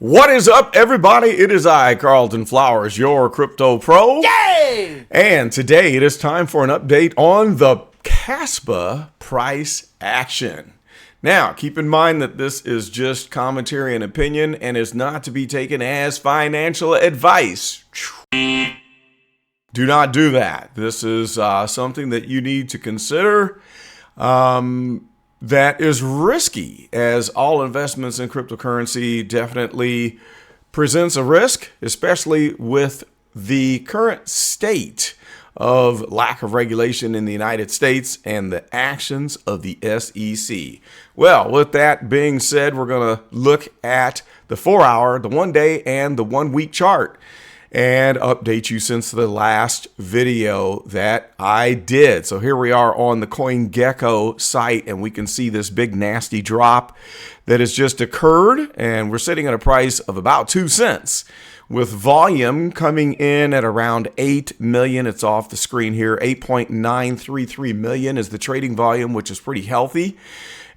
What is up, everybody? It is I, Carlton Flowers, your crypto pro. Yay! And today it is time for an update on the Kaspa price action. Now, keep in mind that this is just commentary and opinion and is not to be taken as financial advice. Do not do that. This is something that you need to consider. That is risky, as all investments in cryptocurrency definitely presents a risk, especially with the current state of lack of regulation in the United States and the actions of the SEC. Well, with that being said, we're going to look at the 4-hour, the 1-day, and the 1-week chart and update you since the last video that I did. So here we are on the CoinGecko site, and we can see this big nasty drop that has just occurred, and we're sitting at a price of about 2 cents with volume coming in at around 8 million. It's off the screen here. 8.933 million is the trading volume, which is pretty healthy.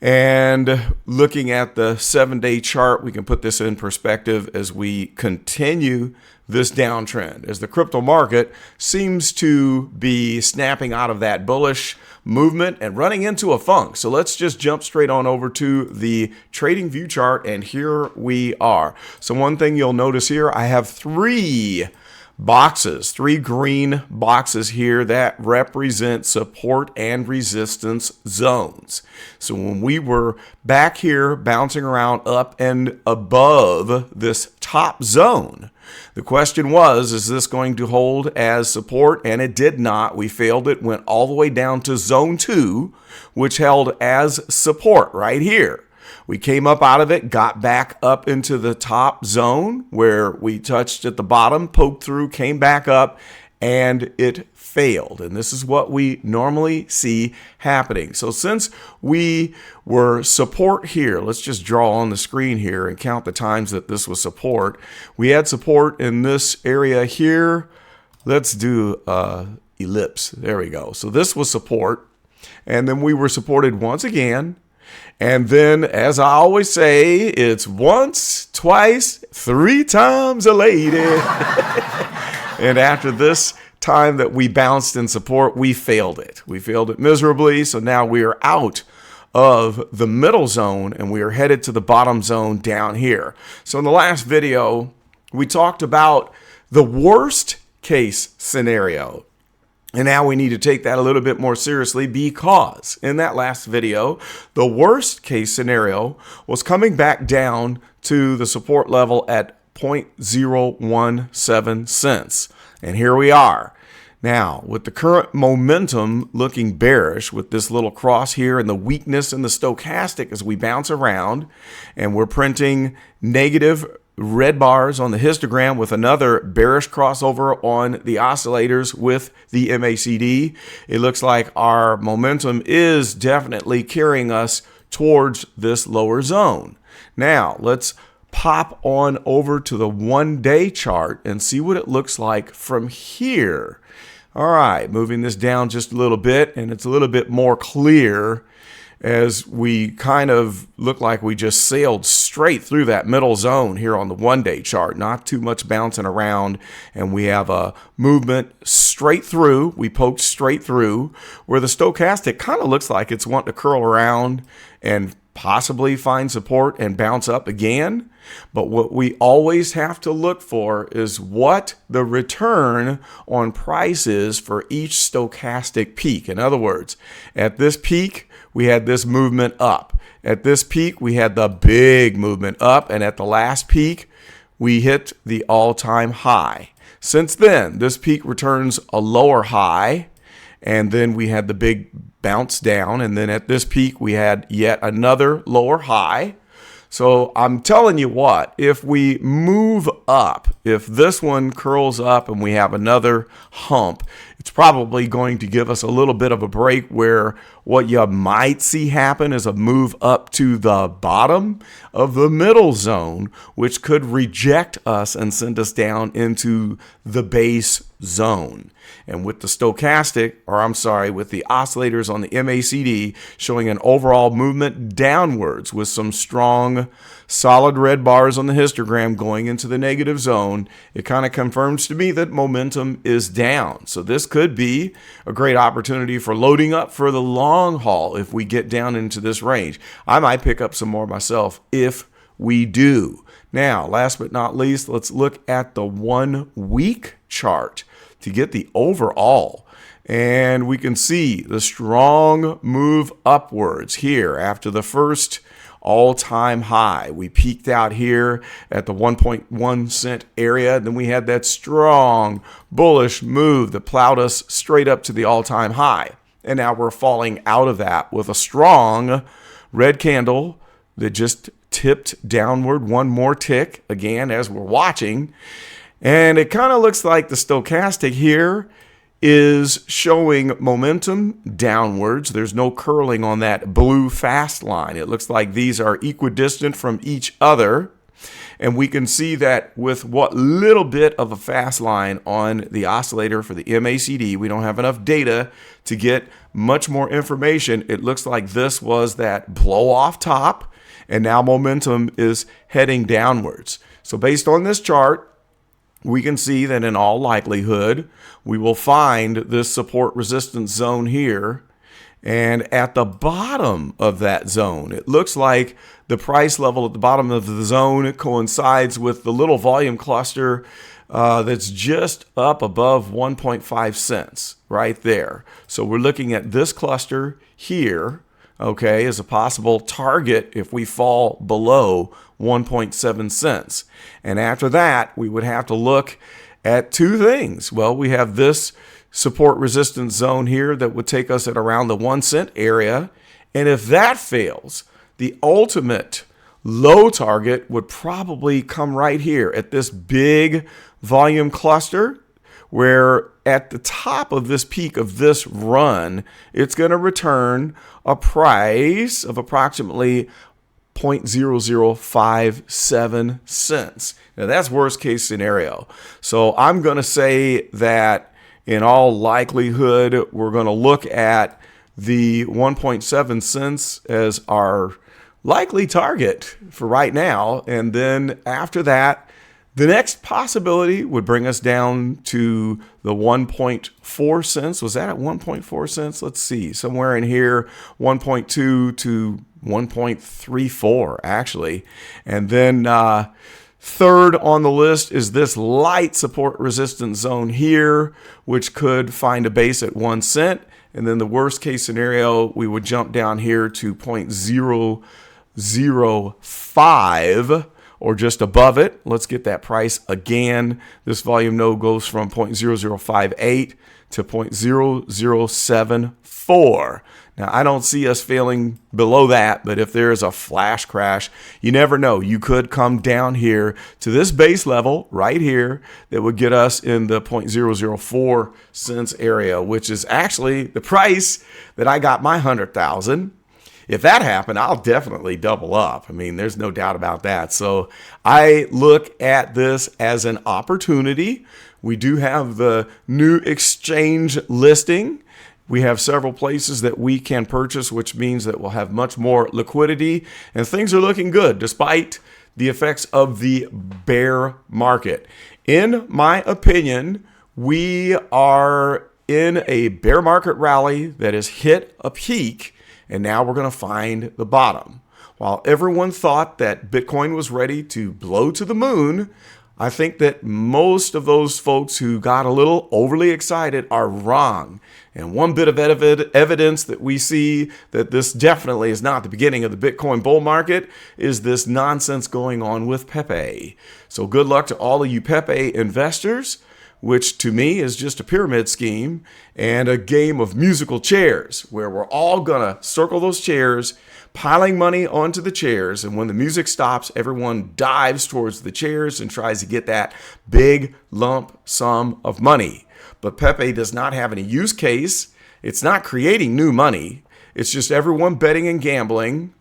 And looking at the 7-day chart, we can put this in perspective as we continue this downtrend, as the crypto market seems to be snapping out of that bullish movement and running into a funk. So let's just jump straight on over to the trading view chart, and here we are. So one thing you'll notice here, I have three green boxes here that represent support and resistance zones. So when we were back here bouncing around up and above this top zone, the question was, is this going to hold as support? And it did not. We failed it, went all the way down to zone 2, which held as support right here. We came up out of it, got back up into the top zone where we touched at the bottom, poked through, came back up, and it failed. And this is what we normally see happening. So since we were support here, let's just draw on the screen here and count the times that this was support. We had support in this area here. Let's do ellipse. There we go. So this was support. And then we were supported once again. And then, as I always say, it's once, twice, 3 times a lady. And after this time that we bounced in support, we failed it. We failed it miserably. So now we are out of the middle zone and we are headed to the bottom zone down here. So in the last video, we talked about the worst case scenario. And now we need to take that a little bit more seriously, because in that last video, the worst case scenario was coming back down to the support level at 0.017 cents. And here we are. Now, with the current momentum looking bearish, with this little cross here and the weakness in the stochastic as we bounce around, and we're printing negative red bars on the histogram with another bearish crossover on the oscillators with the MACD, it looks like our momentum is definitely carrying us towards this lower zone. Now, let's pop on over to the 1-day chart and see what it looks like from here. All right, moving this down just a little bit, and it's a little bit more clear as we kind of look like we just sailed straight through that middle zone here on the 1-day chart. Not too much bouncing around, and we have a movement straight through. We poked straight through, where the stochastic kind of looks like it's wanting to curl around and possibly find support and bounce up again. But what we always have to look for is what the return on price is for each stochastic peak. In other words, at this peak, we had this movement up. At this peak, we had the big movement up. And at the last peak, we hit the all-time high. Since then, this peak returns a lower high. And then we had the big bounce down. And then at this peak, we had yet another lower high. So I'm telling you what, if we move up, if this one curls up and we have another hump, It's probably going to give us a little bit of a break where what you might see happen is a move up to the bottom of the middle zone, which could reject us and send us down into the base zone. And with the stochastic, with the oscillators on the MACD showing an overall movement downwards with some strong solid red bars on the histogram going into the negative zone, it kind of confirms to me that momentum is down. So this could be a great opportunity for loading up for the long haul if we get down into this range. I might pick up some more myself if we do. Now, last but not least, let's look at the 1 week chart to get the overall. And we can see the strong move upwards here after the first all-time high. We peaked out here at the 1.1 cent area. Then we had that strong bullish move that plowed us straight up to the all-time high. And now we're falling out of that with a strong red candle that just tipped downward one more tick again as we're watching. And it kind of looks like the stochastic here is showing momentum downwards. There's no curling on that blue fast line. It looks like these are equidistant from each other. And we can see that with what little bit of a fast line on the oscillator for the MACD, we don't have enough data to get much more information. It looks like this was that blow off top, and now momentum is heading downwards. So based on this chart, we can see that in all likelihood, we will find this support resistance zone here. And at the bottom of that zone, it looks like the price level at the bottom of the zone coincides with the little volume cluster that's just up above 1.5 cents right there. So we're looking at this cluster here, okay, as a possible target if we fall below 1.7 cents. And after that, we would have to look at two things. Well, we have this support resistance zone here that would take us at around the 1 cent area. And if that fails, the ultimate low target would probably come right here at this big volume cluster, where at the top of this peak of this run, it's going to return a price of approximately 0.0057 cents. Now that's worst case scenario. So I'm going to say that in all likelihood, we're going to look at the 1.7 cents as our likely target for right now. And then after that, the next possibility would bring us down to the 1.4 cents. Was that at 1.4 cents? Let's see, somewhere in here, 1.2 to 1.34 actually. And then third on the list is this light support resistance zone here, which could find a base at 1 cent. And then the worst case scenario, we would jump down here to 0.005 or just above it. Let's get that price again. This volume node goes from 0.0058 to 0.0074. Now, I don't see us failing below that, but if there is a flash crash, you never know. You could come down here to this base level right here that would get us in the 0.004 cents area, which is actually the price that I got my 100,000. If that happened, I'll definitely double up. I mean, there's no doubt about that. So I look at this as an opportunity. We do have the new exchange listing. We have several places that we can purchase, which means that we'll have much more liquidity, and things are looking good despite the effects of the bear market. In my opinion, we are in a bear market rally that has hit a peak, and now we're going to find the bottom. While everyone thought that Bitcoin was ready to blow to the moon, I think that most of those folks who got a little overly excited are wrong. And one bit of evidence that we see that this definitely is not the beginning of the Bitcoin bull market is this nonsense going on with Pepe. So good luck to all of you Pepe investors, which to me is just a pyramid scheme and a game of musical chairs where we're all going to circle those chairs, piling money onto the chairs, and when the music stops, everyone dives towards the chairs and tries to get that big lump sum of money. but Pepe does not have any use case. It's not creating new money. It's just everyone betting and gambling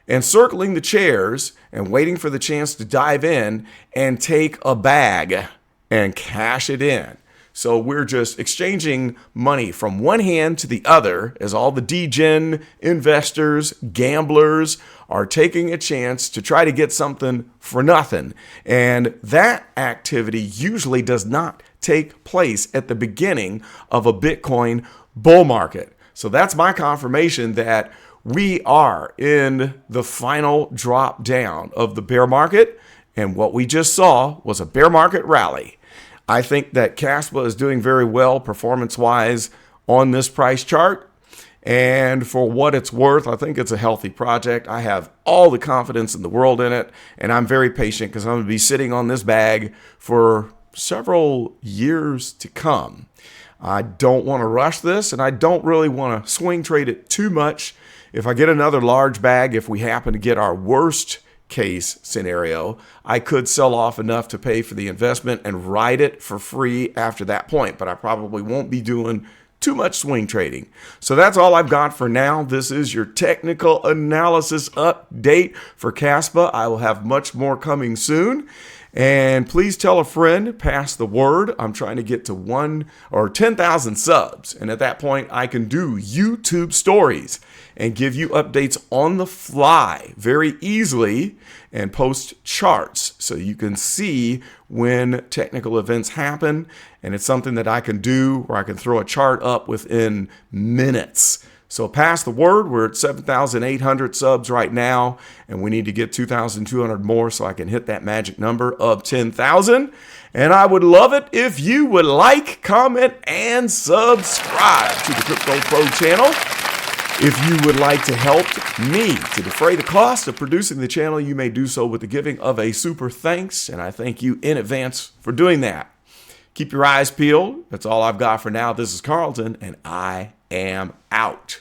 and circling the chairs and waiting for the chance to dive in and take a bag and cash it in. So we're just exchanging money from one hand to the other as all the degen investors, gamblers are taking a chance to try to get something for nothing. And that activity usually does not take place at the beginning of a Bitcoin bull market. So that's my confirmation that we are in the final drop down of the bear market. And what we just saw was a bear market rally. I think that Kaspa is doing very well performance-wise on this price chart. And for what it's worth, I think it's a healthy project. I have all the confidence in the world in it. And I'm very patient because I'm going to be sitting on this bag for several years to come. I don't want to rush this, and I don't really want to swing trade it too much. If I get another large bag, if we happen to get our worst case scenario, I could sell off enough to pay for the investment and ride it for free after that point, but I probably won't be doing too much swing trading. So that's all I've got for now. This is your technical analysis update for Kaspa. I will have much more coming soon. And please tell a friend, pass the word. I'm trying to get to 1 or 10,000 subs. And at that point, I can do YouTube stories and give you updates on the fly very easily and post charts so you can see when technical events happen. And it's something that I can do where I can throw a chart up within minutes. So pass the word. We're at 7,800 subs right now, and we need to get 2,200 more so I can hit that magic number of 10,000. And I would love it if you would like, comment, and subscribe to the Crypto Pro channel. If you would like to help me to defray the cost of producing the channel, you may do so with the giving of a super thanks, and I thank you in advance for doing that. Keep your eyes peeled. That's all I've got for now. This is Carlton, and I am out.